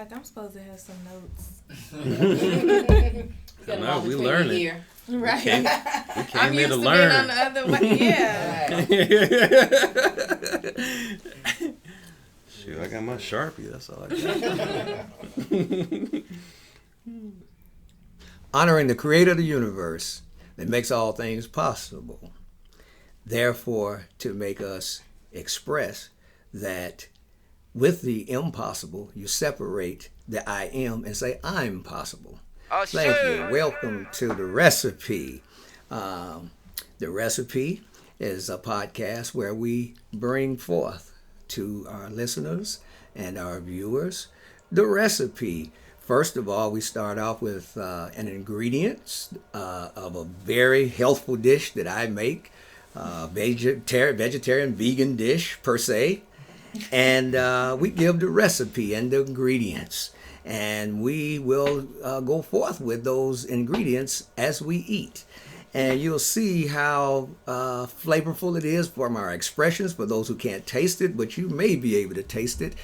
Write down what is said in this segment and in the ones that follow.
like I'm supposed to have some notes. No, we learning. Here. Right. We came I'm here used to to learn. being on the other way. Yeah. Shoot, I got my Sharpie. That's all I got. Honoring the creator of the universe that makes all things possible. Therefore, to make us express that with the impossible, you separate the I am and say, I'm possible. Oh, Thank sure. you. Welcome to The Recipe. The Recipe is a podcast where we bring forth to our listeners and our viewers the recipe. First of all, we start off with an ingredients of a very healthful dish that I make, vegetarian, vegan dish per se. And we give the recipe and the ingredients. And we will go forth with those ingredients as we eat. And you'll see how flavorful it is from our expressions for those who can't taste it, but you may be able to taste it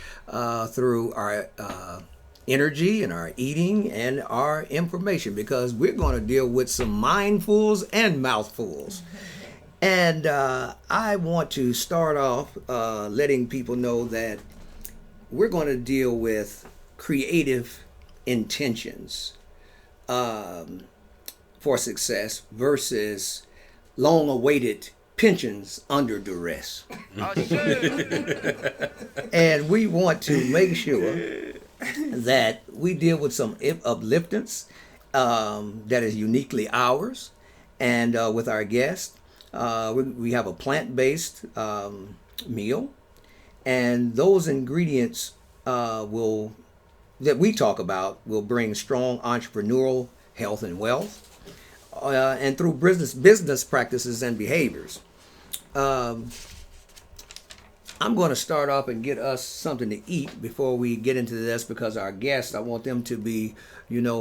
through our energy and our eating and our information, because we're going to deal with some mindfuls and mouthfuls. And I want to start off letting people know that we're going to deal with creative intentions for success versus long-awaited pensions under duress. Oh, sure. And we want to make sure that we deal with some upliftance that is uniquely ours. And with our guests, we have a plant-based meal. And those ingredients that we talk about will bring strong entrepreneurial health and wealth. And through business practices and behaviors. I'm going to start off and get us something to eat before we get into this, because our guests, I want them to be,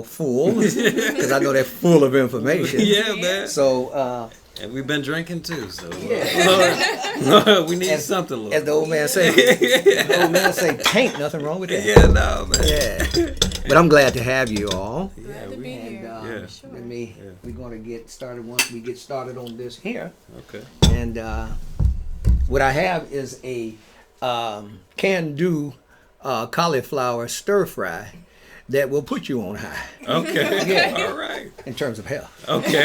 full, because I know they're full of information. Yeah, man. So, and we've been drinking too, so yeah. Lord, we need something, Lord. As the old man say, ain't nothing wrong with that. Yeah, no, man. Yeah. But I'm glad to have you all. Glad to be here. And Sure. we're going to get started once we get started on this here. Okay. And what I have is a can-do cauliflower stir fry that will put you on high. Okay. Yeah. All right. In terms of health. Okay.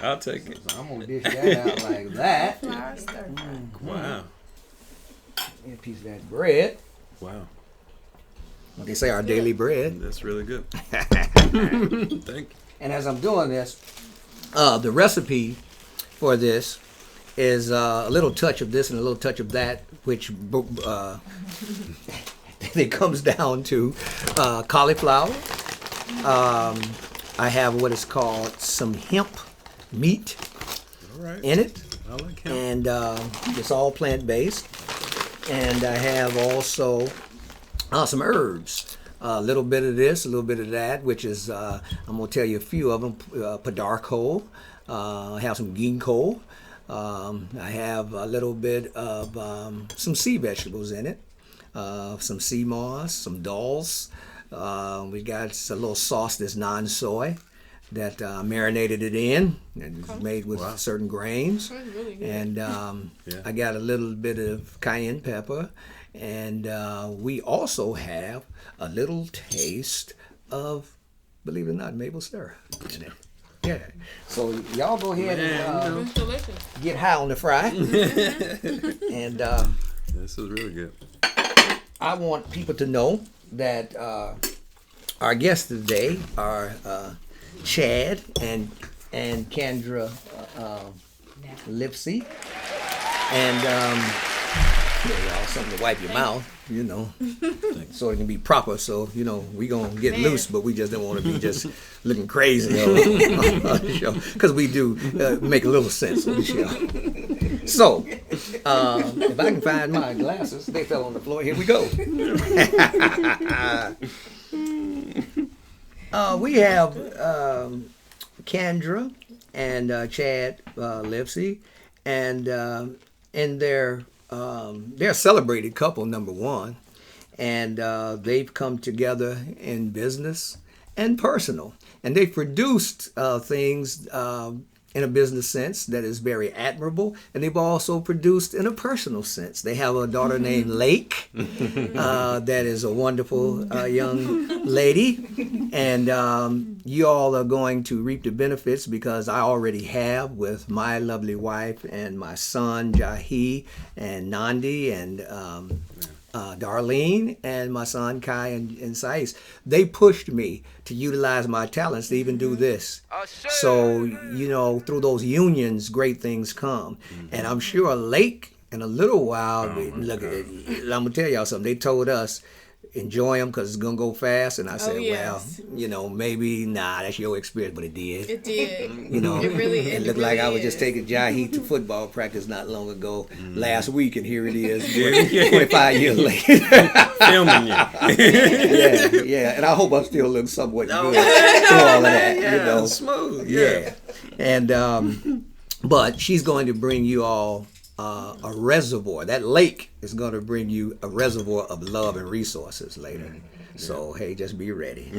I'll take it. So I'm going to dish that out like that. Flour stir fry. Wow. And a piece of that bread. Wow. They say our daily bread. That's really good. Thank you. And as I'm doing this, the recipe for this is a little touch of this and a little touch of that, which it comes down to cauliflower. I have what is called some hemp meat All right. in it. I like him. And it's all plant-based. And I have also some herbs. A little bit of this, a little bit of that, which is, I'm going to tell you a few of them. Padarco. I have some ginkgo. I have a little bit of some sea vegetables in it. Some sea moss, some dulse. We got a little sauce that's non-soy that marinated it in, and it's made with certain grains. That's really good. And I got a little bit of cayenne pepper. And we also have a little taste of, believe it or not, maple syrup in it. Yeah. So y'all go ahead and It's delicious. get high on the fry. And This is really good. I want people to know that our guests today are Chad and Candra Lipsy. And y'all, something to wipe your mouth, so it can be proper. So, we going to get loose, but we just don't want to be just looking crazy on the show, because we do make a little sense on the show. So, if I can find my glasses, they fell on the floor. Here we go. We have Candra and Chad Lipsy, and they're a celebrated couple, number one, and they've come together in business and personal, and they've produced things in a business sense that is very admirable, and they've also produced in a personal sense. They have a daughter named Lake that is a wonderful young lady, and you all are going to reap the benefits because I already have with my lovely wife and my son Jahi and Nandi and Darlene and my son Kai and Sais. They pushed me to utilize my talents to even do this. So, through those unions, great things come. And I'm sure Lake, in a little while, look, I'm going to tell y'all something. They told us, enjoy them because it's going to go fast. And I said, yes. well, maybe, that's your experience, but it did. It did. It looked like I was just taking Jahi to football practice not long ago, last week, and here it is, 25 years later. Filming you. yeah, and I hope I still look somewhat good through all of that, Smooth, Yeah. And, but she's going to bring you all a reservoir. That lake is going to bring you a reservoir of love and resources later. So hey, just be ready.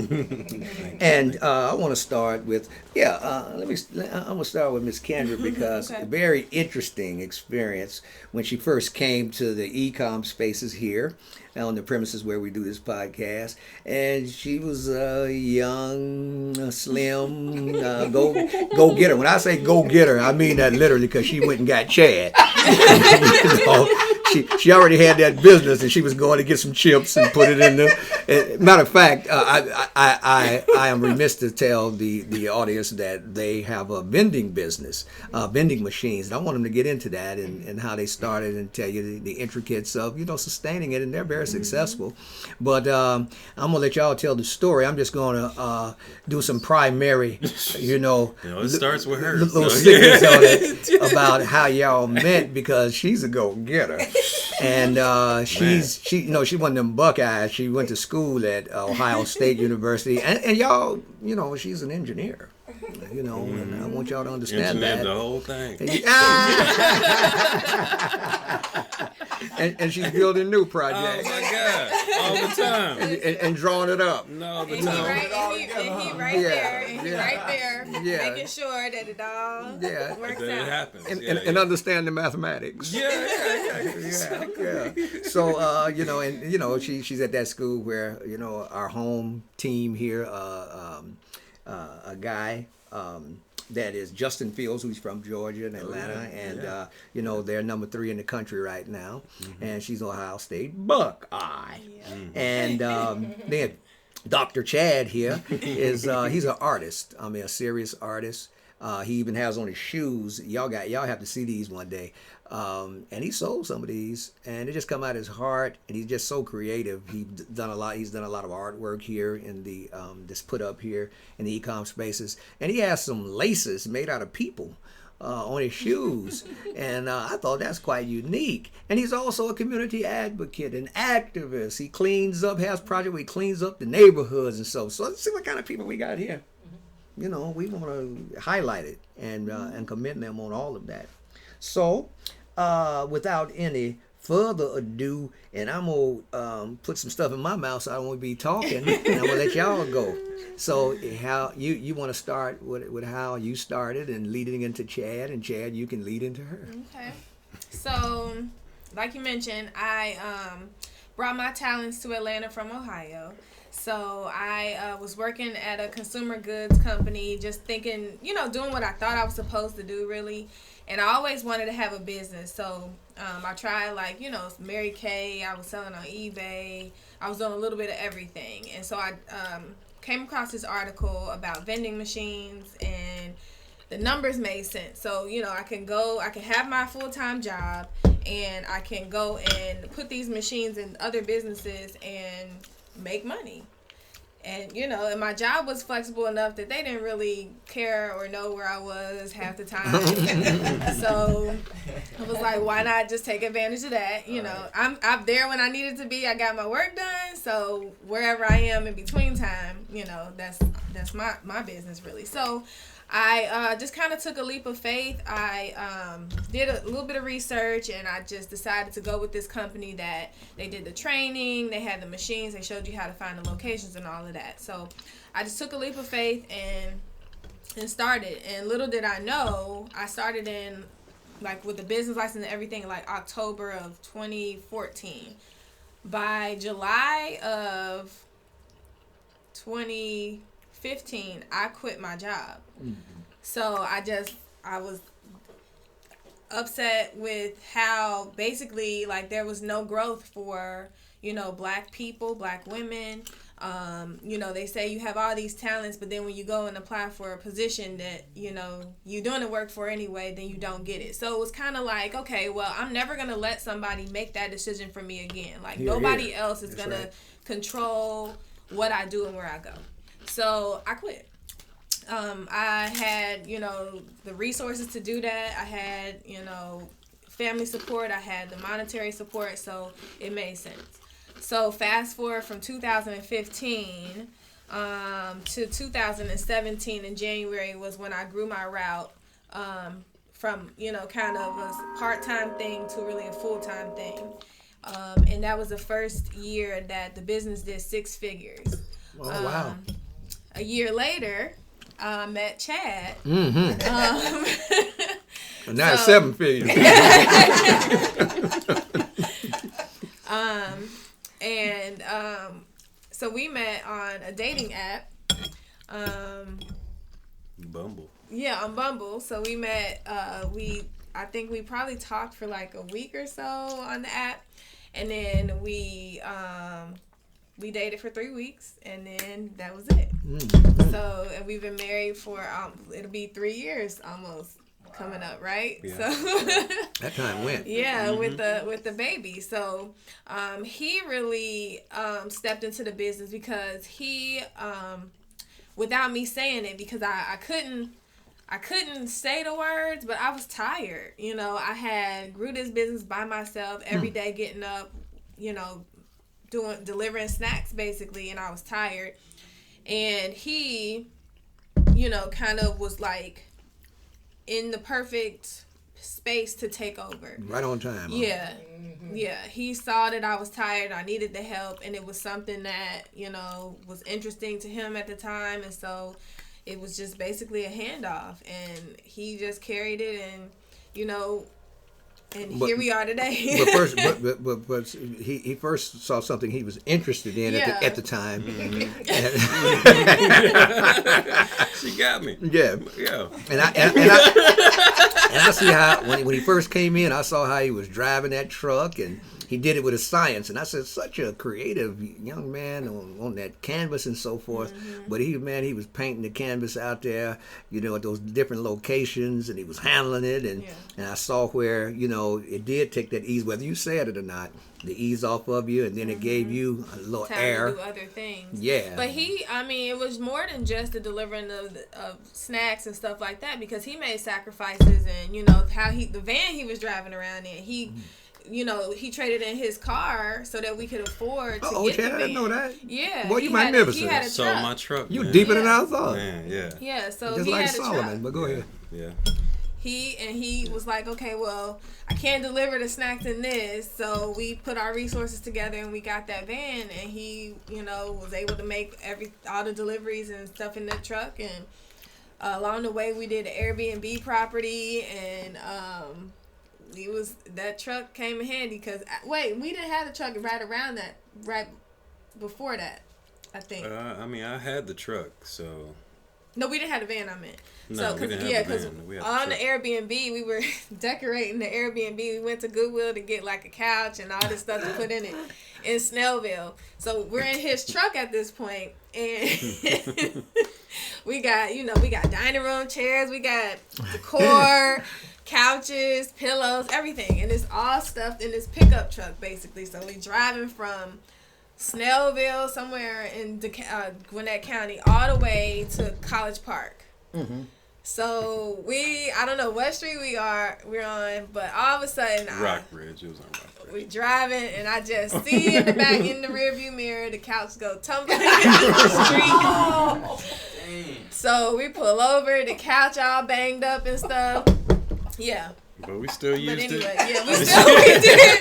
And I want to start with I'm going to start with Miss Candra because a very interesting experience when she first came to the e-com spaces here on the premises where we do this podcast, and she was a young, slim, go getter. When I say go getter, I mean that literally because she went and got Chad. She already had that business, and she was going to get some chips and put it in the. Matter of fact, I am remiss to tell the audience that they have a vending business, vending machines, and I want them to get into that and how they started and tell you the intricacies of sustaining it, and they're very successful. But I'm gonna let y'all tell the story. I'm just gonna do some primary, it starts with her. Little secrets on it about how y'all met because she's a go getter. And she one of them Buckeyes. She went to school at Ohio State University, and y'all, she's an engineer. And I want y'all to understand that. The whole thing. And she's building new projects. Oh my God! All the time. And drawing it up. No, the He time. right there, making sure that it all works That it out. happens. And understand the mathematics. Yeah. So she's at that school where our home team here, a guy that is Justin Fields, who's from Georgia and Atlanta, and they're number 3 in the country right now, and she's Ohio State Buckeye, and then Dr. Chad here is he's an artist. I mean, a serious artist. He even has on his shoes. Y'all have to see these one day. And he sold some of these, and it just come out of his heart. And he's just so creative. He's done a lot of artwork here in the this put up here in the e-com spaces. And he has some laces made out of people on his shoes, and I thought that's quite unique. And he's also a community advocate, an activist. He cleans up, has project where he cleans up the neighborhoods and so. So let's see what kind of people we got here. We want to highlight it and commend them on all of that. So, without any further ado, and I'm gonna put some stuff in my mouth so I won't be talking, and I'm gonna let y'all go. So, how you want to start with how you started and leading into Chad, and Chad, you can lead into her. Okay. So, like you mentioned, I brought my talents to Atlanta from Ohio. So I was working at a consumer goods company, just thinking, doing what I thought I was supposed to do, really. And I always wanted to have a business. So I tried, Mary Kay. I was selling on eBay. I was doing a little bit of everything. And so I came across this article about vending machines, and the numbers made sense. So, I can have my full-time job, and I can go and put these machines in other businesses and make money. And and my job was flexible enough that they didn't really care or know where I was half the time. So I was like, why not just take advantage of that? I'm there when I needed to be. I got my work done. So wherever I am in between time, that's my business really. So I just kind of took a leap of faith. I did a little bit of research, and I just decided to go with this company that they did the training, they had the machines, they showed you how to find the locations and all of that. So I just took a leap of faith and started. And little did I know, I started in, like, with the business license and everything, like October of 2014. By July of 2015, I quit my job. Mm-hmm. So I was upset with how basically, like, there was no growth for, Black people, Black women. They say you have all these talents, but then when you go and apply for a position that, you're doing the work for anyway, then you don't get it. So it was kind of like, okay, well, I'm never going to let somebody make that decision for me again. Like, nobody else is going to control what I do and where I go. So I quit. I had, the resources to do that. I had, family support. I had the monetary support. So it made sense. So fast forward from 2015 to 2017 in January was when I grew my route from, kind of a part-time thing to really a full-time thing. And that was the first year that the business did 6 figures. Oh, wow. A year later, I met Chad. Mm-hmm. Now it's 7 figures. So we met on a dating app. Bumble. Yeah, on Bumble. So we met, I think we probably talked for like a week or so on the app. And then we dated for 3 weeks, and then that was it. Mm-hmm. So, and we've been married for, it'll be 3 years almost. Coming up, right? Yeah. So that time went. Yeah, mm-hmm. with the baby. So he really stepped into the business because he without me saying it, because I couldn't say the words, but I was tired. I had grew this business by myself every day, getting up, delivering snacks basically, and I was tired. And he, kind of was like in the perfect space to take over. Right on time. Yeah. Mm-hmm. Yeah. He saw that I was tired. I needed the help. And it was something that, was interesting to him at the time. And so it was just basically a handoff. And he just carried it and, here we are today. but he first saw something he was interested in at the time. Mm-hmm. She got me. Yeah. And I see how when he first came in, I saw how he was driving that truck, and he did it with a science. And I said, such a creative young man on that canvas and so forth. Mm-hmm. But he was painting the canvas out there, at those different locations, and he was handling it. And I saw where, it did take that ease, whether you said it or not, the ease off of you, and then it gave you a little time air to do other things. Yeah. But it was more than just the delivering of snacks and stuff like that, because he made sacrifices, and how the van he was driving around in, he he traded in his car so that we could afford to get Chad, the van. I didn't know that. Yeah. Well, you might never say that. Sold my truck. You deeper than I thought. Man, yeah. Yeah, so just he like had a Solomon, truck. but go ahead. Yeah. He was like, okay, well, I can't deliver the snacks in this, so we put our resources together and we got that van, and he, was able to make all the deliveries and stuff in that truck, and along the way we did an Airbnb property, and that truck came in handy because we didn't have the truck right before that, I think. I had the truck, so. No, we didn't have the van, I meant. No, we didn't have the van. We had on the Airbnb, we were decorating the Airbnb. We went to Goodwill to get like a couch and all this stuff to put in it in Snellville. So we're in his truck at this point, and we got dining room chairs, we got decor, couches, pillows, everything, and it's all stuffed in this pickup truck basically. So we driving from Snellville, somewhere in Gwinnett County, all the way to College Park. Mm-hmm. So I don't know what street we're on, but all of a sudden, Rockbridge. It was on Rockbridge. We driving, and I just see in the rearview mirror the couch go tumbling into the street. So we pull over, the couch all banged up and stuff. Yeah. But we still used But anyway, it. yeah, we did.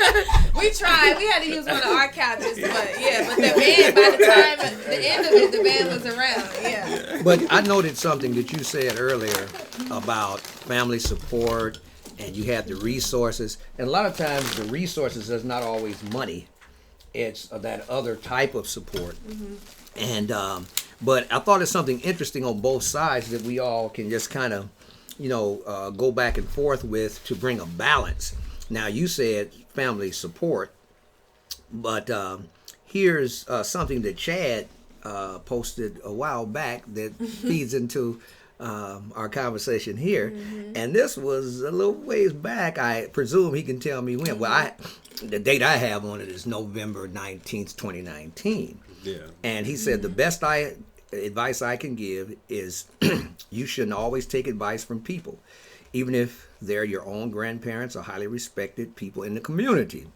We tried. We had to use one of our couches, but the van, by the time the end of it, the van was around. Yeah. But I noted something that you said earlier about family support, and you had the resources. And a lot of times, the resources is not always money; it's that other type of support. And but I thought it's something interesting on both sides that we all can just kind of, go back and forth with to bring a balance. Now, you said family support, but here's something that Chad posted a while back that feeds into our conversation here. And this was a little ways back. I presume he can tell me when. Well, the date I have on it is November 19th, 2019. Yeah. And he said the best advice I can give is you shouldn't always take advice from people, even if they're your own grandparents or highly respected people in the community.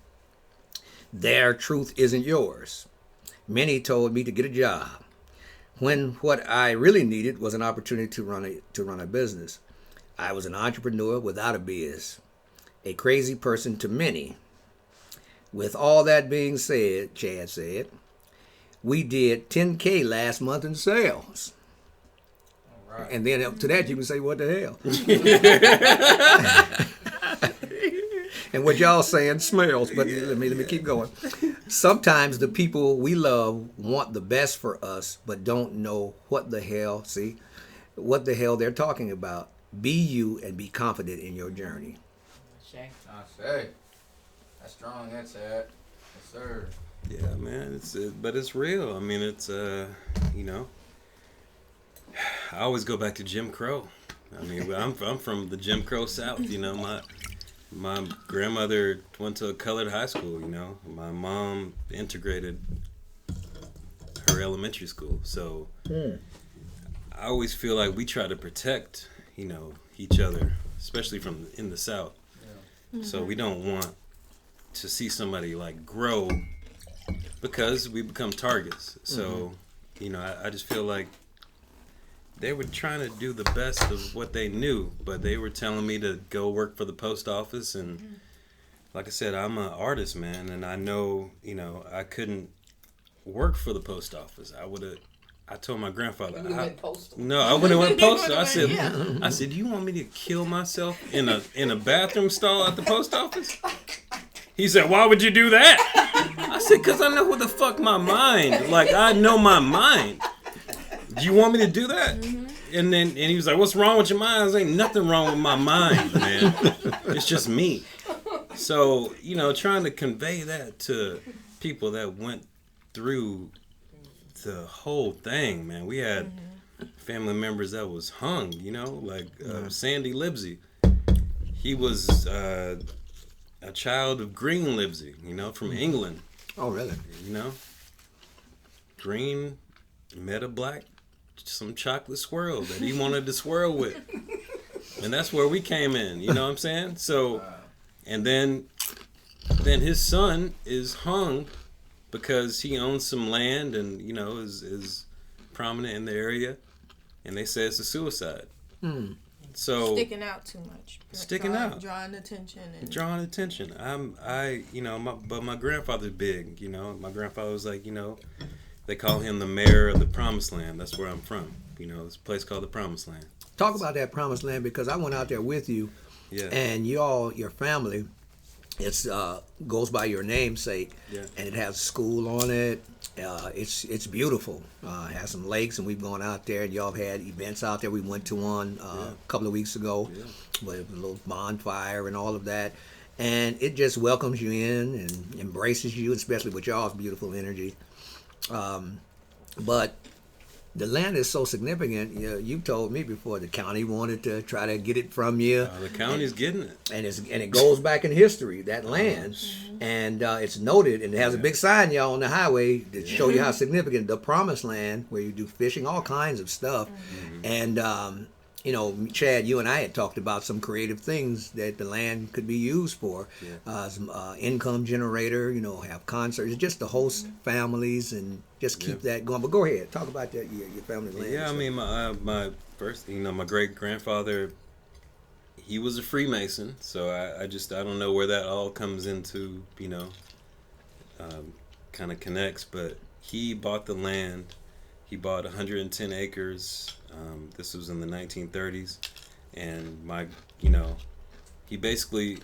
Their truth isn't yours. Many told me to get a job, when what I really needed was an opportunity to run a business. I was an entrepreneur without a biz, a crazy person to many. With all that being said, Chad said, we did 10K last month in sales. All right. And then up to that, you can say, what the hell? And what y'all saying smells, but let me keep going. Sometimes the people we love want the best for us, but don't know what the hell they're talking about. Be you and be confident in your journey. I say, that's strong. That's it. Yes, sir. Yeah, man. But it's real. I mean, it's I always go back to Jim Crow. I mean, I'm from the Jim Crow South. My grandmother went to a colored high school. My mom integrated her elementary school. So I always feel like we try to protect, each other, especially from in the South. Yeah. So we don't want to see somebody like grow, because we become targets. So, I just feel like they were trying to do the best of what they knew, but they were telling me to go work for the post office. And like I said, I'm an artist, man, and I know, I couldn't work for the post office. I told my grandfather. No, I wouldn't went postal. I said, you want me to kill myself in a bathroom stall at the post office? He said, why would you do that? I said, because I know what the fuck my mind. Like, I know my mind. Do you want me to do that? And he was like, what's wrong with your mind? I was like, ain't nothing wrong with my mind, man. It's just me. So, trying to convey that to people that went through the whole thing, man. We had family members that was hung, like Sandy Libsey. He was a child of Green Libsey, from England. Oh, really? Green met a black, some chocolate swirl that he wanted to swirl with. And that's where we came in, you know what I'm saying? So, and then his son is hung because he owns some land and, is prominent in the area. And they say it's a suicide. So sticking out too much. Drawing attention. But my grandfather's big, My grandfather was like, they call him the mayor of the Promised Land. That's where I'm from. It's a place called the Promised Land. Talk about that Promised Land, because I went out there with you. Yeah. And your family, it's goes by your namesake. Yeah. And it has a school on it. It's beautiful. It has some lakes, and we've gone out there, and y'all have had events out there. We went to one a couple of weeks ago with a little bonfire and all of that. And it just welcomes you in and embraces you, especially with y'all's beautiful energy. But the land is so significant. You told me before the county wanted to try to get it from you. The county's getting it, and it goes back in history, that land, and it's noted, and it has a big sign, y'all, on the highway to show you how significant the Promised Land, where you do fishing, all kinds of stuff, and Chad, you and I had talked about some creative things that the land could be used for. Some income generator, have concerts, just to host families and just keep that going. But go ahead, talk about that, your family land. Yeah, I mean, my first, my great grandfather, he was a Freemason, so I don't know where that all comes into, kind of connects, but he bought the land. He bought 110 acres. This was in the 1930s, and he basically,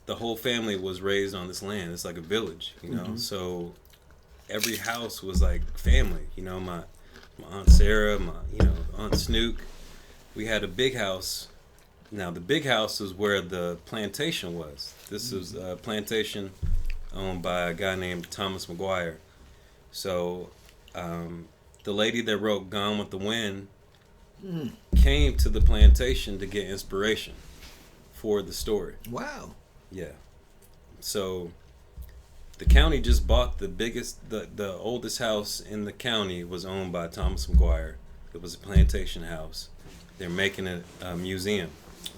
the whole family was raised on this land. It's like a village, So every house was like family. My Aunt Sarah, my Aunt Snook. We had a big house. Now the big house is where the plantation was. This was a plantation owned by a guy named Thomas McGuire. So the lady that wrote Gone with the Wind came to the plantation to get inspiration for the story. Wow. Yeah. So the county just bought the oldest house in the county was owned by Thomas McGuire. It was a plantation house. They're making it a museum.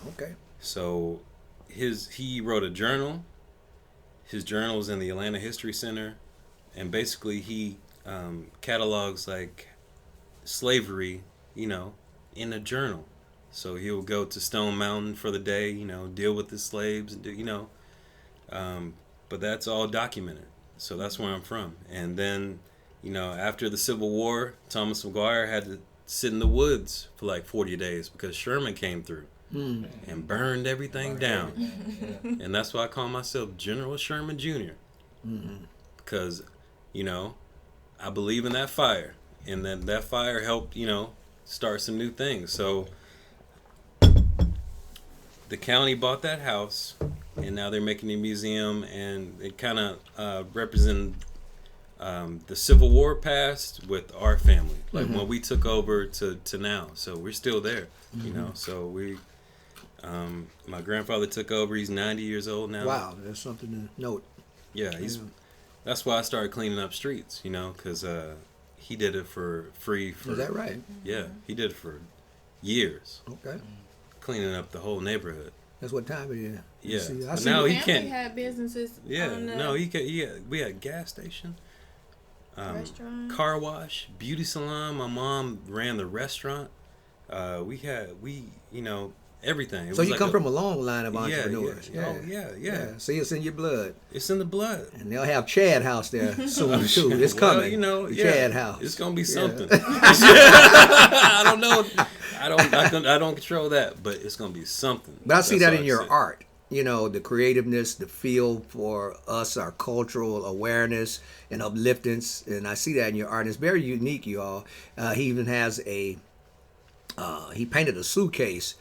Okay. So he wrote a journal. His journal is in the Atlanta History Center, and basically he catalogs like slavery, in a journal. So he'll go to Stone Mountain for the day, deal with the slaves, and but that's all documented. So that's where I'm from. And then, after the Civil War, Thomas McGuire had to sit in the woods for like 40 days because Sherman came through and burned everything down. And that's why I call myself General Sherman Jr. Because, I believe in that fire. And then that fire helped, start some new things. So the county bought that house, and now they're making a museum, and it kind of represents the Civil War past with our family, like when we took over to now. So we're still there, So we, my grandfather took over. He's 90 years old now. Wow, that's something to note. Yeah, that's why I started cleaning up streets, because he did it for free. Is that right? Yeah, he did it for years. Okay. Cleaning up the whole neighborhood. That's what time it is. Yeah. See, But now he can't. We had businesses. Yeah. No, he can. Yeah, we had gas station, restaurant, car wash, beauty salon. My mom ran the restaurant. We everything. So you come from a long line of entrepreneurs. Yeah. Oh yeah. See, it's in your blood. It's in the blood. And they'll have Chad House there soon too. It's coming. Well, Chad House. It's gonna be something. I don't know. I don't control that, but it's gonna be something. But I see that in your art. The creativeness, the feel for us, our cultural awareness and upliftance, and I see that in your art. It's very unique, y'all. He even has he painted a suitcase.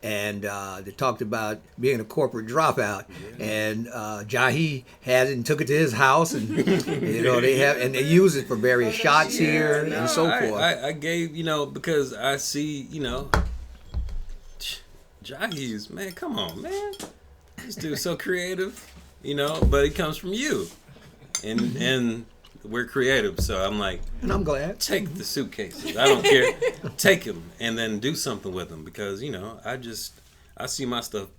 And they talked about being a corporate dropout, and Jahi had it and took it to his house, and they use it for various shots here and so forth. I gave because I see Jahi's, man, come on, man, this dude's so creative, but it comes from you, and we're creative, so I'm like, and I'm glad. Take the suitcases. I don't care. Take them and then do something with them because I see my stuff.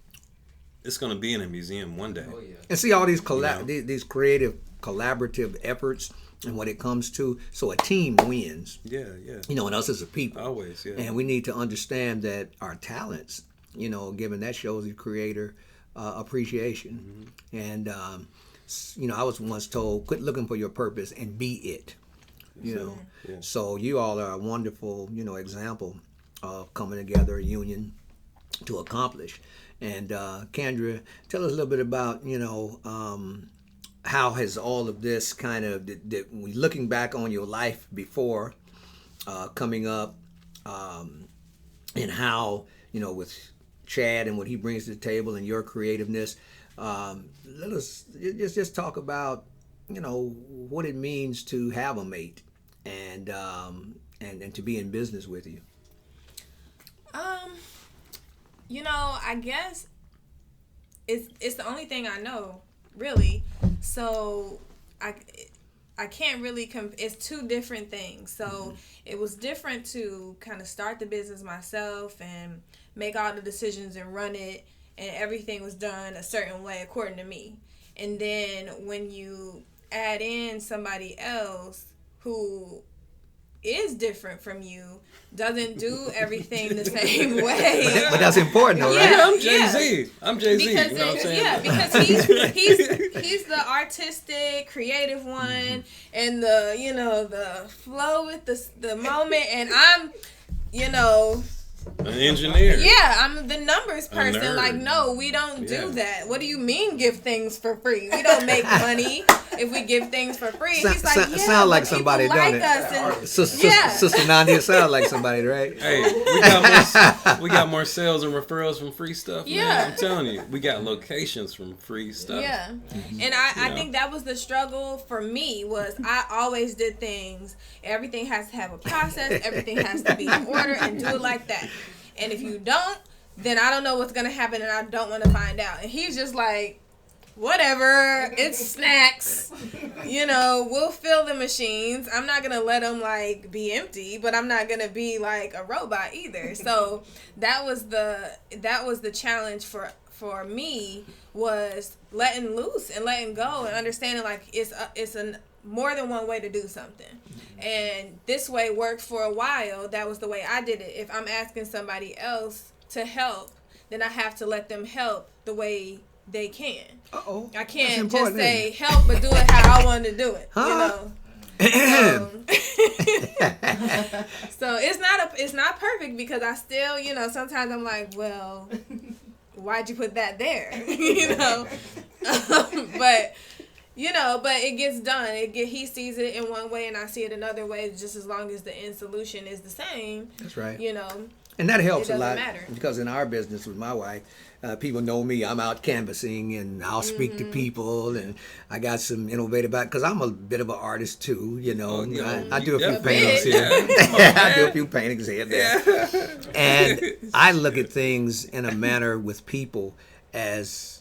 It's gonna be in a museum one day. Oh, yeah. And see all these these creative collaborative efforts and what it comes to. So a team wins. Yeah. And us as a people. Always, yeah. And we need to understand that our talents, given that shows the creator appreciation. And I was once told, quit looking for your purpose and be it. Yeah. So you all are a wonderful, example of coming together, a union to accomplish. And Candra, tell us a little bit about, how has all of this kind of, looking back on your life before coming up, and how, with Chad and what he brings to the table and your creativeness, let us just talk about what it means to have a mate and to be in business with you. I guess it's the only thing I know really. So I can't really it's two different things. So it was different to kind of start the business myself and make all the decisions and run it, and everything was done a certain way according to me. And then when you add in somebody else who is different from you, doesn't do everything the same way. But that's important, though, right? Yeah, I'm Jay-Z. Yeah. I'm Jay-Z. Because you know what I'm saying? Yeah, because he's the artistic, creative one, and the flow with the moment, and I'm, an engineer. Yeah, I'm the numbers person. Like, no, we don't do that. What do you mean give things for free? We don't make money if we give things for free. He's like, sound like somebody done it. Sister Nandi, sound like somebody, right? Hey, we got more sales and referrals from free stuff. Yeah, man. I'm telling you, we got locations from free stuff. Yeah, and I think that was the struggle for me. Was I always did things. Everything has to have a process. Everything has to be in order, and do it like that. And if you don't, then I don't know what's going to happen, and I don't want to find out. And he's just like, whatever, it's snacks. We'll fill the machines. I'm not going to let them, be empty, but I'm not going to be, like, a robot either. So that was the challenge for me, was letting loose and letting go and understanding, it's more than one way to do something. And this way worked for a while. That was the way I did it. If I'm asking somebody else to help, then I have to let them help the way they can. I can't just say help, but do it how I want to do it. So it's not perfect, because I still, sometimes I'm like, well, why'd you put that there? But it gets done. He sees it in one way and I see it another way, just as long as the end solution is the same. That's right. And that helps a lot, matter. Because in our business with my wife, people know me. I'm out canvassing and I'll speak to people, and I got some innovative because I'm a bit of an artist too. I do a few paintings here. I do a few paintings here and there. And I look at things in a manner with people as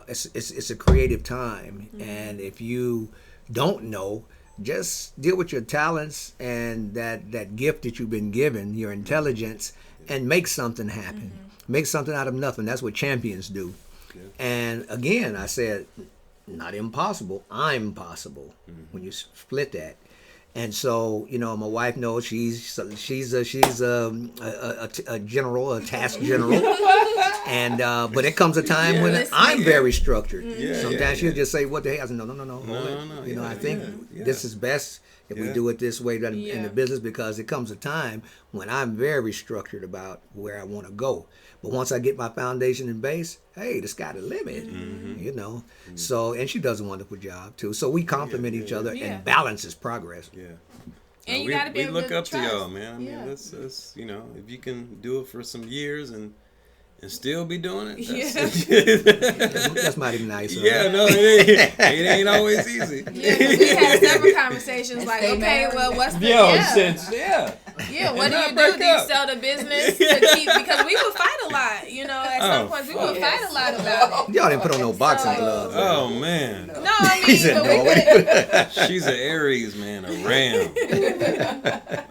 it's a creative time, and if you don't know, just deal with your talents and that gift that you've been given, your intelligence, and make something happen. Make something out of nothing. That's what champions do. Yeah. And again, I said, not impossible. I'm possible when you split that. And so, my wife knows she's a general, a task general. And but it comes a time when I'm very structured. Sometimes she'll just say, "What the hell?" I said, "No, hold it." I think this is best if we do it this way in the business, because it comes a time when I'm very structured about where I want to go. But once I get my foundation and base, hey, the sky the limit. So, and she does a wonderful job too. So we complement each other, and balance is progress. Yeah. And you gotta be able to look up trust. to y'all, man. I mean, that's if you can do it for some years and still be doing it. That's mighty nice. Yeah, no, it ain't always easy. Yeah, we had several conversations like, okay, well, what's the what do you do? Do you sell the business to keep? Because we would fight a lot. At some point we would fight a lot about it. Y'all didn't put on no boxing gloves. Oh man. No, I mean, she's an Aries, man, a Ram.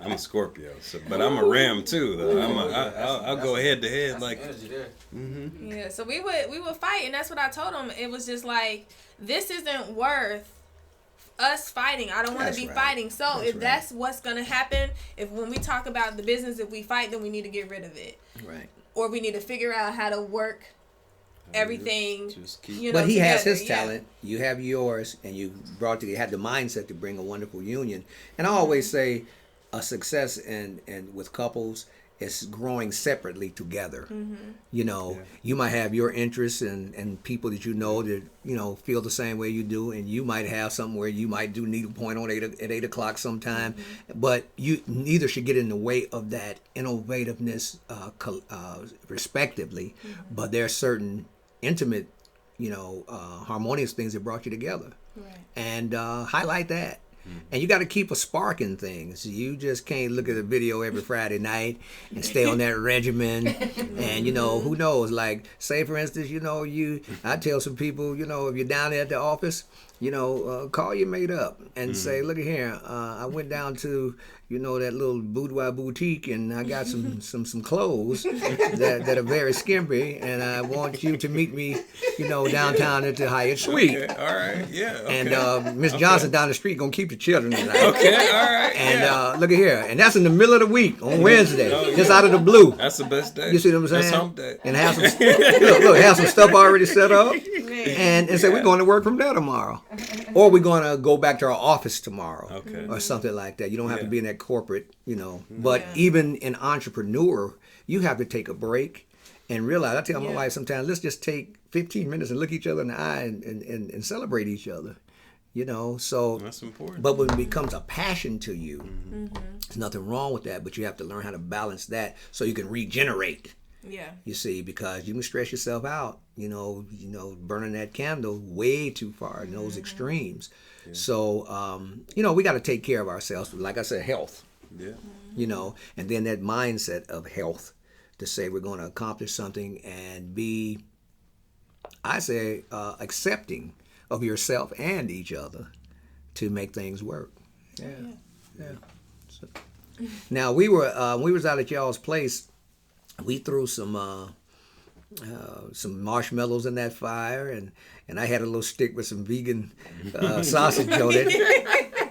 I'm a Scorpio, but I'm a Ram too. Though I'll go head to head like. Yeah, so we would fight, and that's what I told him. It was just like, this isn't worth us fighting. I don't want to be fighting. So that's what's gonna happen, when we talk about the business, if we fight, then we need to get rid of it. Right. Or we need to figure out how to work everything. But he has his talent. You have yours, and you had the mindset to bring a wonderful union. And I always say, a success and with couples is growing separately together. You might have your interests and people that that feel the same way you do, and you might have something where you might do needlepoint on at 8 o'clock sometime, but you neither should get in the way of that innovativeness respectively. But there are certain intimate harmonious things that brought you together, and highlight that. And you got to keep a spark in things. You just can't look at a video every Friday night and stay on that regimen. And, who knows? Like, say, for instance, I tell some people, if you're down there at the office, call your mate up and say, look at here, I went down to, that little boudoir boutique and I got some clothes that are very skimpy and I want you to meet me, downtown at the Hyatt Suite. Okay, all right, yeah. Okay. And Miss Johnson down the street gonna keep the children tonight. Okay, all right. And look at here, and that's in the middle of the week on Wednesday, just out of the blue. That's the best day. You see what I'm saying? That's hump day. And have some, have some stuff already set up, and say we're going to work from there tomorrow, or we're going to go back to our office tomorrow, or something like that. You don't have to be in that corporate, But even in entrepreneur, you have to take a break and realize. I tell my wife sometimes, let's just take 15 minutes and look each other in the eye and celebrate each other. So that's important. But when it becomes a passion to you, there's nothing wrong with that. But you have to learn how to balance that so you can regenerate. Yeah. You see, because you can stress yourself out, burning that candle way too far in those extremes. Yeah. So, we got to take care of ourselves. Like I said, health. Yeah. And then that mindset of health to say we're going to accomplish something and be, I say, accepting of yourself and each other to make things work. Yeah. So, now we was out at y'all's place. We threw some marshmallows in that fire, and I had a little stick with some vegan sausage on it,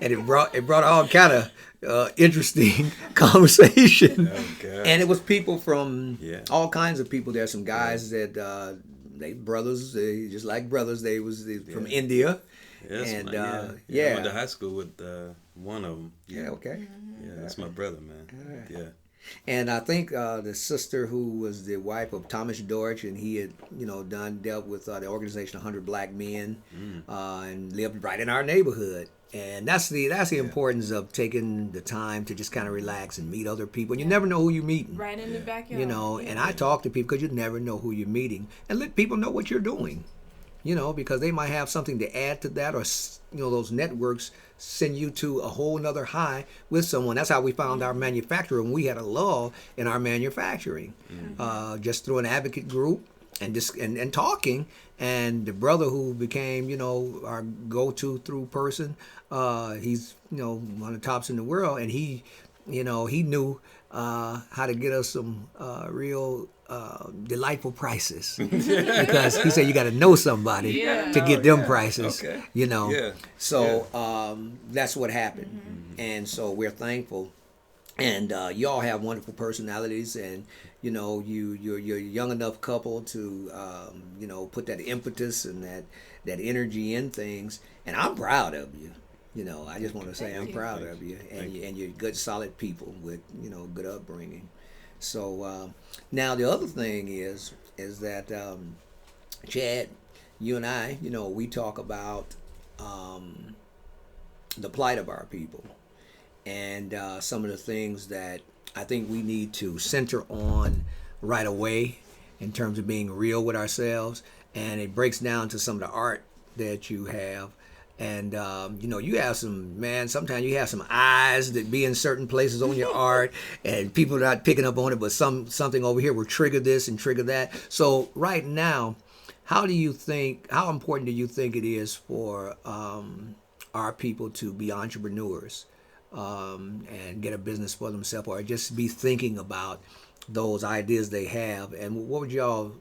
and it brought all kind of interesting conversation. Okay. And it was people from all kinds of people. There's some guys that they brothers, just like brothers. They from India. Yes, and I went to high school with one of them. Yeah. Okay. Yeah, that's my brother, man. Right. Yeah. And I think the sister who was the wife of Thomas Deutsch, and he had, dealt with the organization 100 Black Men, and lived right in our neighborhood. And that's the importance of taking the time to just kind of relax and meet other people. And you never know who you're meeting. Right in the backyard. And I talk to people because you never know who you're meeting. And let people know what you're doing. Because they might have something to add to that, or those networks send you to a whole nother high with someone. That's how we found our manufacturer, and we had a lull in our manufacturing, just through an advocate group and talking. And the brother who became our go-to through person, he's one of the tops in the world, and he knew how to get us some real delightful prices because he said you got to know somebody to get them prices. Okay. So that's what happened, and so we're thankful. And y'all have wonderful personalities, and you're a young enough couple to put that impetus and that energy in things, and I'm proud of you. I just want to say I'm proud of you, and you're good, solid people with good upbringing. So now the other thing is that Chad, you and I, we talk about the plight of our people, and some of the things that I think we need to center on right away in terms of being real with ourselves, and it breaks down to some of the art that you have. And, you have sometimes you have some eyes that be in certain places on your art, and people are not picking up on it, but something over here will trigger this and trigger that. So right now, how important do you think it is for our people to be entrepreneurs and get a business for themselves, or just be thinking about those ideas they have? And what would y'all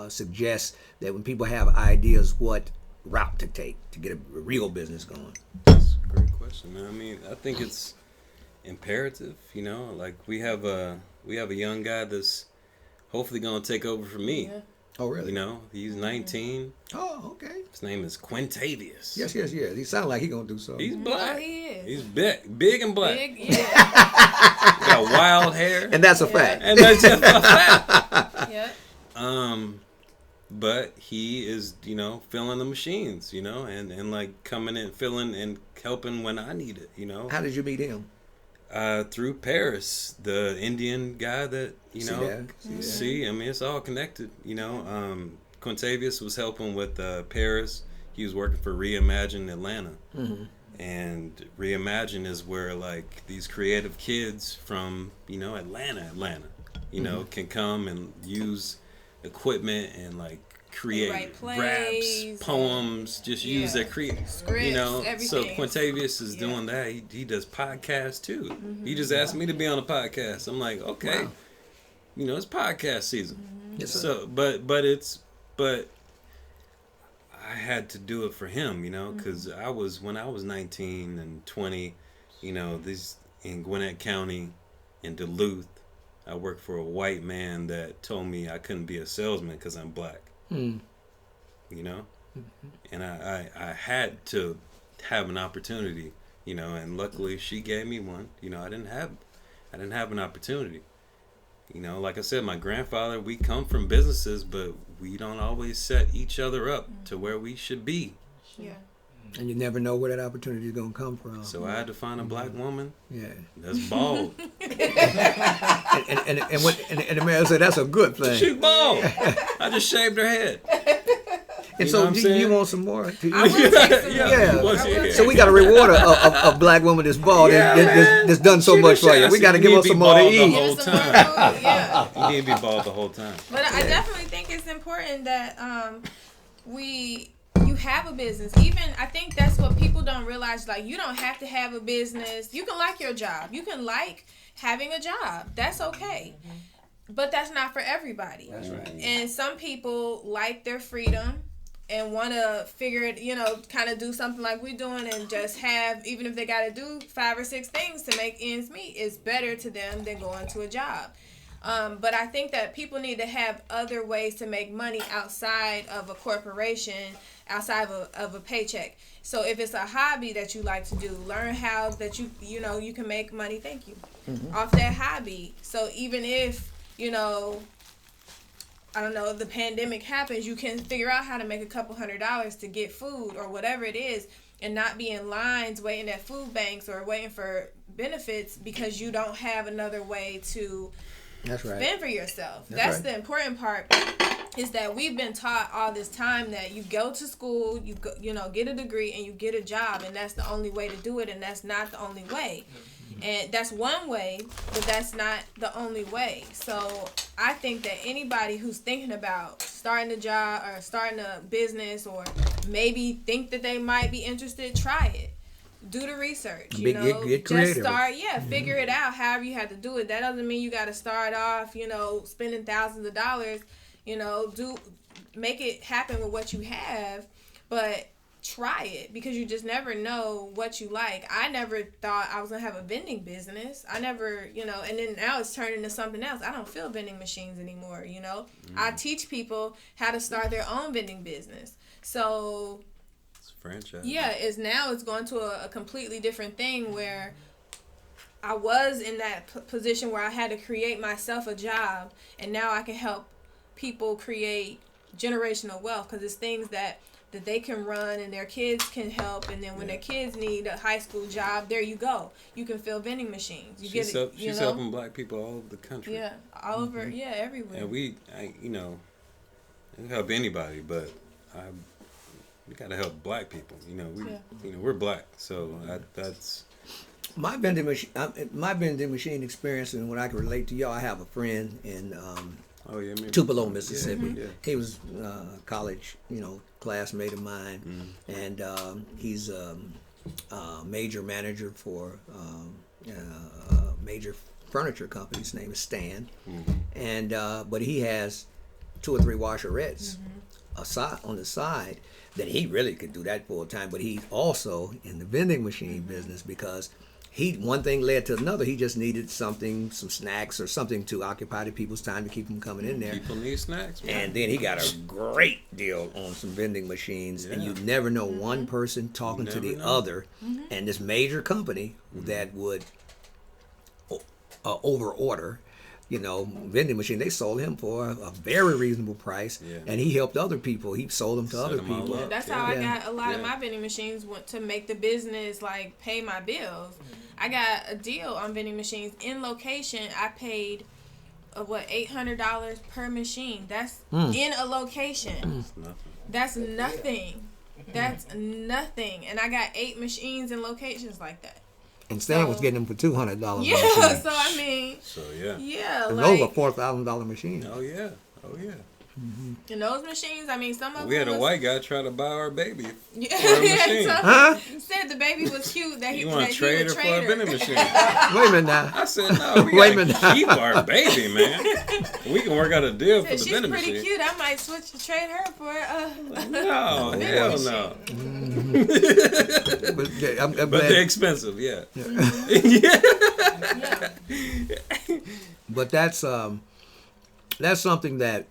suggest that when people have ideas, what route to take to get a real business going? That's a great question, man. I mean, I think it's imperative, like we have a young guy that's hopefully going to take over for me. Yeah. Oh, really? He's 19. Oh, okay. His name is Quintavious. Yes. He sounds like he's going to do something. He's black. Oh, he is. He's big and black. Big, He got wild hair. And that's a fact. And that's just a fact. Yeah. But he is, filling the machines, and like coming and filling and helping when I need it, How did you meet him? Through Paris, the Indian guy that, See, I mean, it's all connected, Quintavious was helping with Paris. He was working for Reimagine Atlanta. Mm-hmm. And Reimagine is where like these creative kids from, Atlanta, can come and use equipment and like create write plays, raps, poems, just use their scripts, you know. everything. So Quintavious is doing that. He does podcasts too. Mm-hmm. He just asked me to be on a podcast. I'm like, okay, Wow. you know, it's podcast season. Mm-hmm. Yes, sir. So, but I had to do it for him, you know, because when I was 19 and 20, you know, this in Gwinnett County, in Duluth, I worked for a white man that told me I couldn't be a salesman because I'm black. You know, and I had to have an opportunity, you know, and luckily she gave me one. You know, I didn't have an opportunity. You know, like I said, my grandfather, we come from businesses, but we don't always set each other up to where we should be. Yeah. And you never know where that opportunity is going to come from. So I had to find a black woman Yeah. that's bald. And the man said that's a good thing. She's bald. I just shaved her head. And You so know what I'm do saying? you want some more? I will take some Yeah. more. Once I you will hit. take So we got to reward a black woman that's bald that's done so much for you. We got to give her some more to The eat. whole Give us some more time. food, yeah. You need to be bald the whole time. But I definitely think it's important that you have a business. Even I think that's what people don't realize. Like, you don't have to have a business. You can like your job. You can like having a job. That's okay. But that's not for everybody. That's right. And some people like their freedom and want to figure it, you know, kind of do something like we're doing and just have, even if they got to do 5 or 6 things to make ends meet, it's better to them than going to a job. But I think that people need to have other ways to make money outside of a corporation, outside of a paycheck. So if it's a hobby that you like to do, learn how that you know, you can make money, thank you, off that hobby. So even if, you know, I don't know, the pandemic happens, you can figure out how to make a couple $100s to get food or whatever it is, and not be in lines waiting at food banks or waiting for benefits because you don't have another way to That's right. fend for yourself. That's That's right. the important part, is that we've been taught all this time that you go to school, you go, you know, get a degree and you get a job, and that's the only way to do it, and that's not the only way. And that's one way, but that's not the only way. So I think that anybody who's thinking about starting a job or starting a business, or maybe think that they might be interested, try it. Do the research, you know, get just creative. start, figure it out however you have to do it. That doesn't mean you got to start off, you know, spending thousands of dollars, you know, make it happen with what you have, but try it, because you just never know what you like. I never thought I was going to have a vending business. I never, you know, and then now it's turned into something else. I don't feel vending machines anymore, you know. I teach people how to start their own vending business. So Franchise. yeah, it's going to a completely different thing, where I was in that position where I had to create myself a job, and now I can help people create generational wealth, because it's things that they can run and their kids can help, and then when their kids need a high school job, there you go. You can fill vending machines. She's helping black people all over the country. Yeah, all over, everywhere. And we help anybody, but we gotta help black people. You know, we're black, so that's My vending machine experience, and when I can relate to y'all, I have a friend in Tupelo, Mississippi. Yeah. He was a college, classmate of mine, and he's a major manager for a major furniture company. His name is Stan, and but he has 2 or 3 washerettes on the side that he really could do that full time. But he's also in the vending machine business, because one thing led to another. He just needed some snacks or something to occupy the people's time to keep them coming in there. people need snacks, man. And then he got a great deal on some vending machines, and you never know one person talking to the other, and this major company that would over order, vending machine. They sold him for a very reasonable price, and he helped other people. He sold them to other people. Yeah, that's how I got a lot of my vending machines to make the business pay my bills. I got a deal on vending machines in location. I paid $800 per machine. That's in a location. That's nothing. That's nothing. And I got 8 machines in locations like that. And Stan was getting them for $200. Yeah, so I mean. So yeah. Yeah, and those were $4,000 machines. Oh yeah. And those machines, I mean, some of We them had a was- white guy try to buy our baby. Yeah, for a machine. said the baby was cute. That he You want that to trade her he for a vending machine? Wait a minute now. I said, no, we Wait a gotta minute. keep our baby, man. We can work out a deal for Said, the she's vending pretty machine. cute. I might switch to trade her for No, vending hell machine. no. But yeah, I'm But glad. they're expensive, yeah. Yeah. But that's something that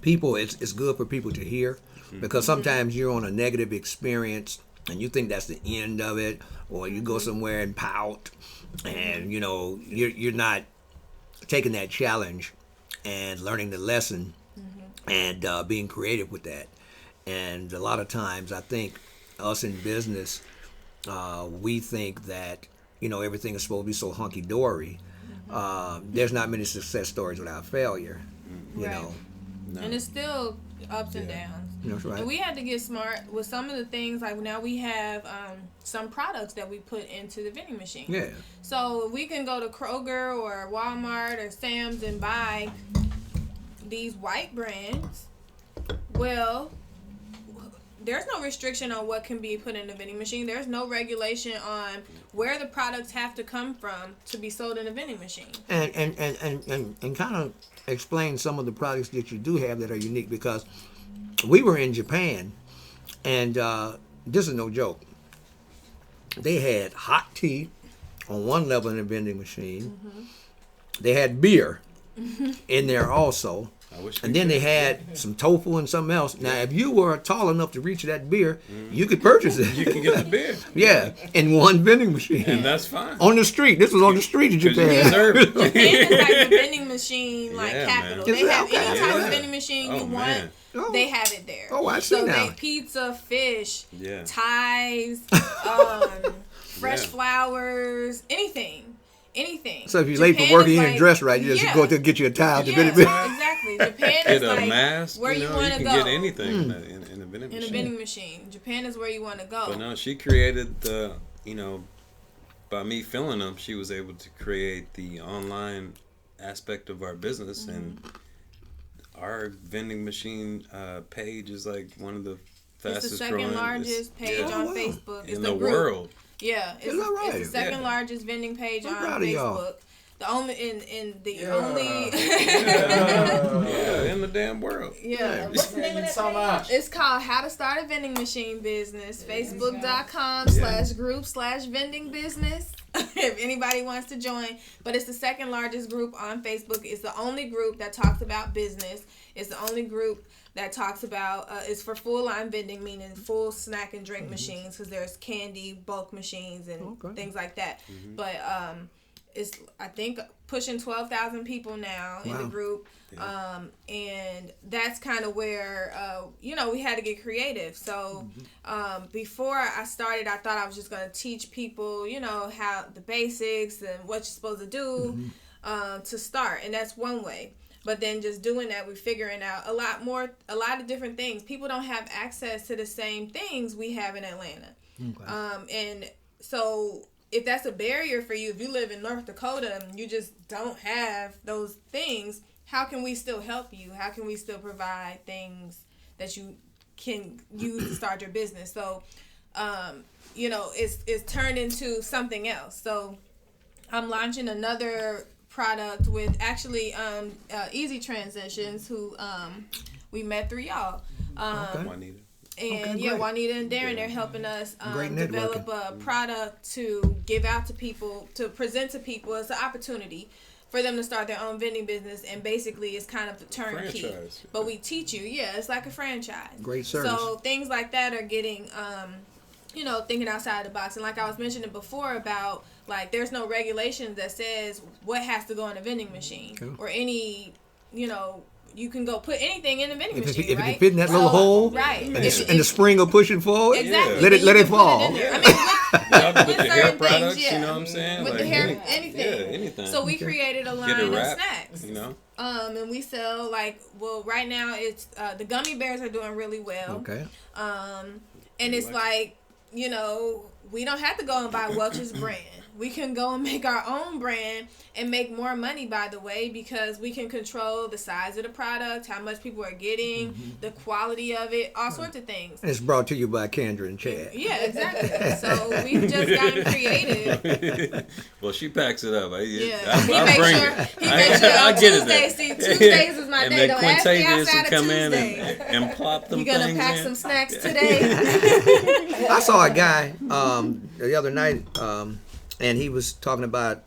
people, it's good for people to hear, because sometimes you're on a negative experience and you think that's the end of it, or you go somewhere and pout, and you're not taking that challenge and learning the lesson and being creative with that. And a lot of times I think us in business, we think that everything is supposed to be so hunky-dory. There's not many success stories without failure, you Right. know. No. And it's still ups and downs. That's right. And we had to get smart with some of the things. Like now we have some products that we put into the vending machine. Yeah. So we can go to Kroger or Walmart or Sam's and buy these white brands. Well, there's no restriction on what can be put in the vending machine. There's no regulation on where the products have to come from to be sold in a vending machine. And kind of explain some of the products that you do have that are unique, because we were in Japan, and this is no joke. They had hot tea on one level in the vending machine. They had beer in there also. I wish And then they had some tofu and something else. Now, if you were tall enough to reach that beer, you could purchase it. You can get the beer. Yeah, in one vending machine. And that's fine. On the street. This was on the street in 'Cause you Japan. deserve it. Japan is like the vending machine, like Yeah, capital. man. They have Okay. any type Yeah. of vending machine you Oh, want. man. Oh. They have it there. Oh, I see so now. they pizza, fish, Yeah. ties, fresh Yeah. flowers, anything. So if you're late for work and you didn't dress right, you just go to get you a towel to Yeah, vending machine. exactly. Japan Get is a like mask. where you you know, want you to can go. get anything in a vending in a machine. vending machine. Japan is where you want to go. But no, she created the, by me filling them, she was able to create the online aspect of our business, and our vending machine page is like one of the It's the fastest second growing largest page Yeah. on Oh, wow. Facebook. It's in the the group. world. Yeah, it's, Is that right? it's the second Yeah. largest vending page I'm on proud of y'all. Facebook. The only in the Yeah. only Yeah, in the damn world. yeah. What's the name of that page? It's called How to Start a Vending Machine Business. Facebook.com/group/vending business. If anybody wants to join. But it's the second largest group on Facebook. It's the only group that talks about business. It's the only group that talks about, it's for full line vending, meaning full snack and drink machines, because there's candy, bulk machines, and things like that. But it's, I think, pushing 12,000 people now in the group. And that's kind of where, we had to get creative. So before I started, I thought I was just going to teach people, how the basics and what you're supposed to do to start. And that's one way. But then just doing that, we're figuring out a lot of different things. People don't have access to the same things we have in Atlanta. Okay. And so if that's a barrier for you, if you live in North Dakota and you just don't have those things, how can we still help you? How can we still provide things that you can use to start your business? So, it's turned into something else. So I'm launching another product with actually Easy Transitions, who we met through y'all. Juanita. And Juanita and Darren, they're helping us Great develop networking. a product to give out to people, to present to people as an opportunity for them to start their own vending business. And basically it's kind of the turnkey. Franchise. But we teach you, it's like a franchise. Great service. So things like that are getting, thinking outside the box. And like I was mentioning before about, like, there's no regulation that says what has to go in a vending machine or any, you can go put anything in the vending machine, If right? it fit in that little hole, right? and the spring will push it forward, Exactly. let Then you it can put fall. in there. I mean, Y'all with with your hair certain products, things, you know what I'm saying? with Like the hair, anything. Yeah, anything. So we created a Get line a of wrap, snacks. And we sell right now it's the gummy bears are doing really well. Okay. And it's like, we don't have to go and buy Welch's brand. We can go and make our own brand and make more money, by the way, because we can control the size of the product, how much people are getting, the quality of it, all sorts of things. And it's brought to you by Candra and Chad. Yeah, exactly. So we've just gotten creative. Well, she packs it up. He I makes bring sure, it. He makes sure I on get it Tuesdays, there. Tuesdays is my And day. then Don't ask me Quintavious outside will of come in Tuesday. and plop them You gonna things pack in. some snacks today? I saw a guy the other night, and he was talking about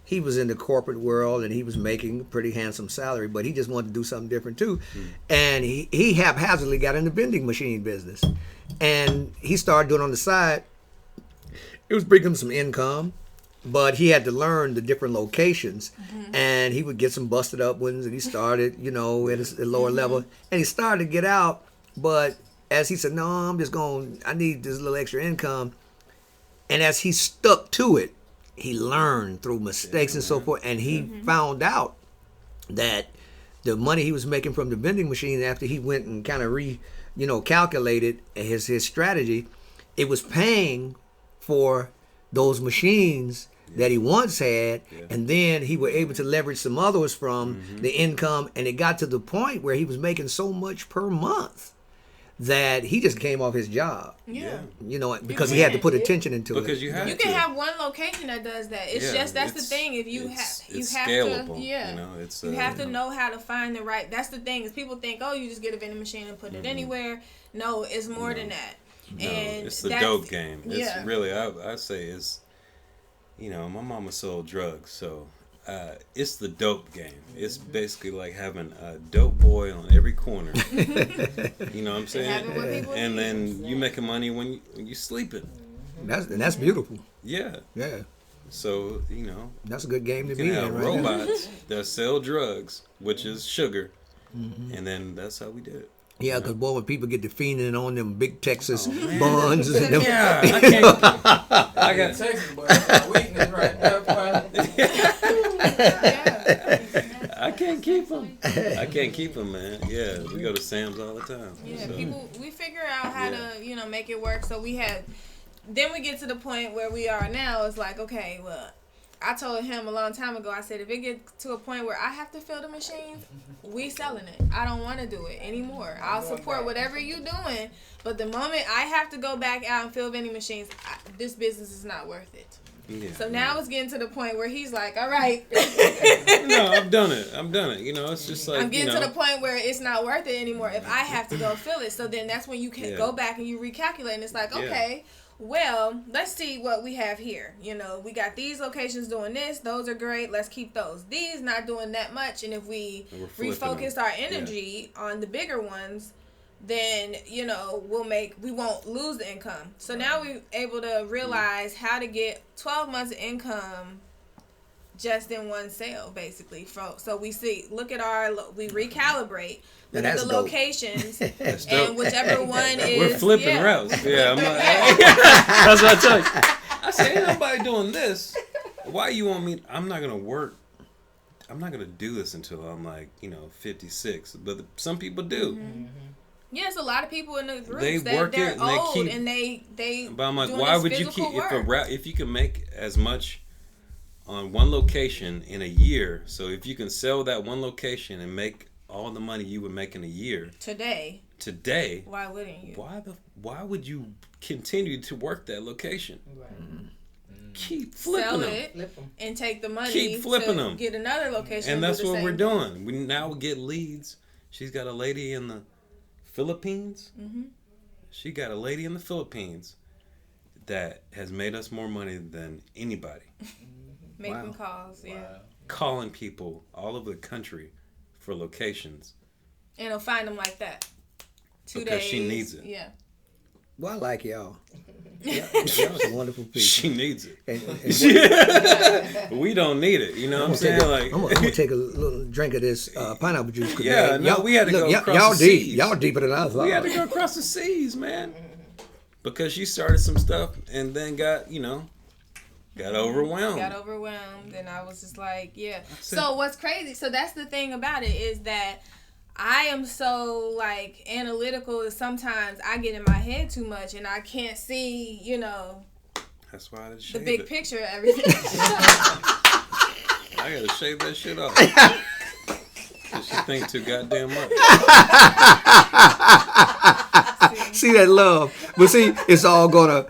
he was in the corporate world and he was making a pretty handsome salary, but he just wanted to do something different too. And he haphazardly got in the vending machine business, and he started doing it on the side. It was bringing him some income, but he had to learn the different locations, and he would get some busted up ones, and he started, at a lower level, and he started to get out, but as he said, no, I need this little extra income. And as he stuck to it, he learned through mistakes and so forth, and he found out that the money he was making from the vending machine, after he went and kind of calculated his strategy, it was paying for those machines that he once had, and then he was able to leverage some others from the income, and it got to the point where he was making so much per month that he just came off his job. Yeah. Because he had to put attention into Because it. you have You can have one location that does that. It's just that's the thing. If you have scalable, to, you have to know how to find the right. That's the thing. Is people think, oh, you just get a vending machine and put it anywhere. No, it's more than that. No, And it's the dope game. It's yeah. really, I say it's, my mama sold drugs, so it's the dope game. It's basically like having a dope boy on every corner. You know what I'm saying? And then you making money when you sleeping. That's beautiful. Yeah. Yeah. So, that's a good game to you be can have in, right? robots that sell drugs, which is sugar, and then that's how we did it. Yeah, because boy, when people get to fiending on them big Texas buns and them, Yeah, I can't. I got Texas, but my weakness right there, I can't keep them. I can't keep them, man. Yeah, we go to Sam's all the time. Yeah, so. we figure out how to, make it work. So then we get to the point where we are now. It's like, okay, well, I told him a long time ago, I said, if it gets to a point where I have to fill the machines, we selling it. I don't want to do it anymore. I'll support whatever you doing, but the moment I have to go back out and fill vending machines, this business is not worth it. Yeah, so now it's getting to the point where he's like, all right. No, I've done it. It's just like, I'm getting to the point where it's not worth it anymore if I have to go fill it. So then that's when you can go back and you recalculate, and it's like, okay, well, let's see what we have here. We got these locations doing this. Those are great. Let's keep those. These not doing that much. And if we refocus our energy on the bigger ones, then, we won't lose the income. So now we're able to realize how to get 12 months of income just in one sale, basically. So we we recalibrate. Look at the locations, and whichever one is. We're flipping routes. Yeah, that's what I tell you. I say, ain't nobody doing this. Why you want me? I'm not gonna work. I'm not gonna do this until I'm like 56. But some people do. Mm-hmm. Yes, a lot of people in the groups they're old and they. But I'm like, why would you keep if you can make as much on one location in a year? So if you can sell that one location and make all the money you would make in a year today, why wouldn't you? Why would you continue to work that location? Right. Keep flipping them and take the money. Keep flipping them. Get another location, and that's what we're doing. We now get leads. She's got a lady in the Philippines. Mm-hmm. She got a lady in the Philippines that has made us more money than anybody. Making calls, calling people all over the country for locations. And he'll find them like that. 2 days. Because she needs it. Yeah. Well, I like y'all. Y'all's a wonderful people. She needs it. We don't need it. You know what I'm saying? I'm gonna take a little drink of this pineapple juice. We had to go across the seas. Y'all deeper than I thought. We had to go across the seas, man. Because she started some stuff and then got overwhelmed. And I was just like, yeah. So what's crazy? So that's the thing about it is that I am so analytical that sometimes I get in my head too much and I can't see, That's why I the shaved big it. picture of everything. I gotta shave that shit off. She think too goddamn much. See that love, but see, it's all gonna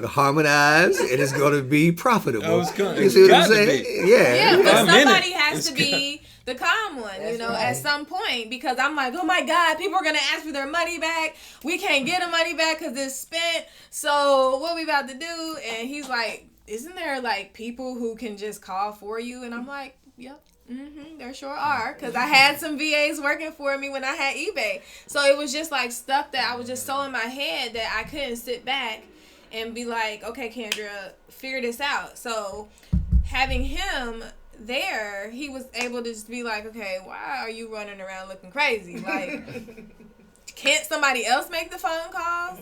harmonize, and it's gonna be profitable. Oh, it's gonna- You see what I'm it's got to saying? be. Yeah, but I'm in somebody it. has It's to be the calm one, That's at right. some point, because I'm like, oh my God, people are gonna ask for their money back. We can't get the money back because it's spent. So what we about to do? And he's like, isn't there like people who can just call for you? And I'm like, yep. There sure are, because I had some VAs working for me when I had eBay. So it was just like stuff that I was just so in my head that I couldn't sit back and be like, okay, Candra, figure this out. So having him there, he was able to just be like, okay, why are you running around looking crazy? Like, can't somebody else make the phone calls?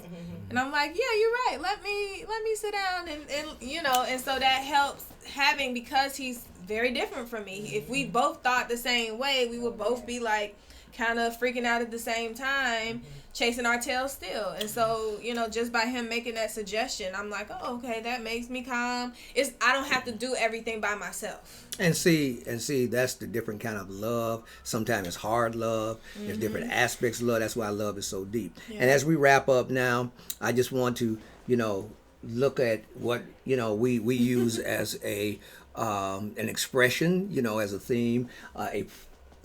And I'm like, yeah, you're right. Let me sit down and so that helps having, because he's very different from me. If we both thought the same way, we would both be like kind of freaking out at the same time, chasing our tails still. And so, just by him making that suggestion, I'm like, oh, okay, that makes me calm. I don't have to do everything by myself. And see, that's the different kind of love. Sometimes it's hard love. There's different aspects of love. That's why love is so deep. Yeah. And as we wrap up now, I just want to, look at what, we use as an expression, as a theme, a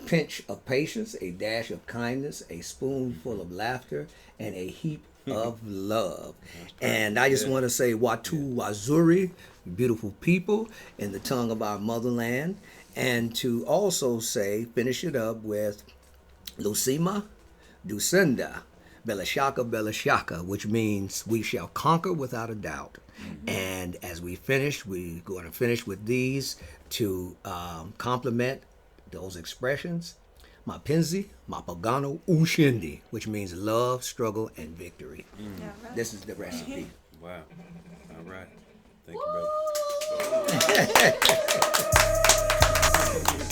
pinch of patience, a dash of kindness, a spoonful of laughter, and a heap of love. And I just want to say Watu Wazuri, beautiful people in the tongue of our motherland. And to also say, finish it up with Lusima Dusenda, Belashaka, which means we shall conquer without a doubt. And as we finish, we're going to finish with these to complement those expressions. Mapenzi, Mapagano, Ushindi, which means love, struggle, and victory. Yeah, right. This is the recipe. Wow. All right. Thank you, brother.